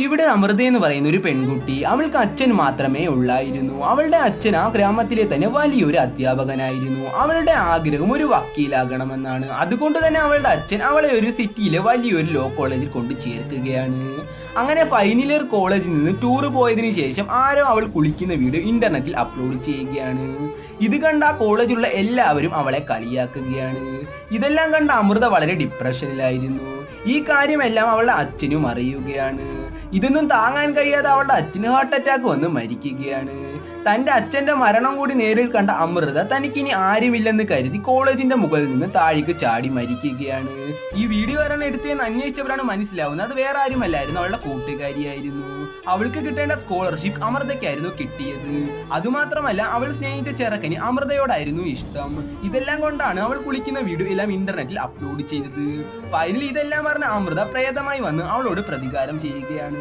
ഇവിടെ അമൃത എന്ന് പറയുന്ന ഒരു പെൺകുട്ടി, അവൾക്ക് അച്ഛൻ മാത്രമേ ഉള്ളായിരുന്നു. അവളുടെ അച്ഛൻ ആ ഗ്രാമത്തിലെ തന്നെ വലിയൊരു അധ്യാപകനായിരുന്നു. അവളുടെ ആഗ്രഹം ഒരു വക്കീലാകണമെന്നാണ്. അതുകൊണ്ട് തന്നെ അവളുടെ അച്ഛൻ അവളെ ഒരു സിറ്റിയിലെ വലിയൊരു ലോ കോളേജിൽ കൊണ്ട് ചേർക്കുകയാണ്. അങ്ങനെ ഫൈനൽ ഇയർ കോളേജിൽ നിന്ന് ടൂർ പോയതിനു ശേഷം ആരോ അവൾ കുളിക്കുന്ന വീഡിയോ ഇന്റർനെറ്റിൽ അപ്ലോഡ് ചെയ്യുകയാണ്. ഇത് കണ്ട ആ കോളേജിലുള്ള എല്ലാവരും അവളെ കളിയാക്കുകയാണ്. ഇതെല്ലാം കണ്ട അമൃത വളരെ ഡിപ്രഷനിലായിരുന്നു. ഈ കാര്യമെല്ലാം അവളുടെ അച്ഛനും അറിയുകയാണ്. ഇതൊന്നും താങ്ങാൻ കഴിയാതെ അവളുടെ അച്ഛന് ഹാർട്ട് അറ്റാക്ക് വന്ന് മരിക്കുകയാണ്. തൻ്റെ അച്ഛൻ്റെ മരണം കൂടി നേരിൽ കണ്ട അമൃത തനിക്കിനി ആരുമില്ലെന്ന് കരുതി കോളേജിന്റെ മുകളിൽ നിന്ന് താഴേക്ക് ചാടി മരിക്കുകയാണ്. ഈ വീഡിയോ ആരാണ് എടുത്തതെന്ന് അന്വേഷിച്ചവരാണ് മനസ്സിലാവുന്നത് അത് വേറെ ആരുമല്ലായിരുന്നു, അവളുടെ കൂട്ടുകാരിയായിരുന്നു. അവൾക്ക് കിട്ടേണ്ട സ്കോളർഷിപ്പ് അമൃതയ്ക്കായിരുന്നു കിട്ടിയത്. അതുമാത്രമല്ല അവൾ സ്നേഹിച്ച ചെറുക്കന് അമൃതയോടായിരുന്നു ഇഷ്ടം. ഇതെല്ലാം കൊണ്ടാണ് അവൾ കുളിക്കുന്ന വീഡിയോ എല്ലാം ഇന്റർനെറ്റിൽ അപ്ലോഡ് ചെയ്തത്. ഫൈനലി ഇതെല്ലാം പറഞ്ഞ അമൃത പ്രേതമായി വന്ന് അവളോട് പ്രതികാരം ചെയ്യുകയാണ്.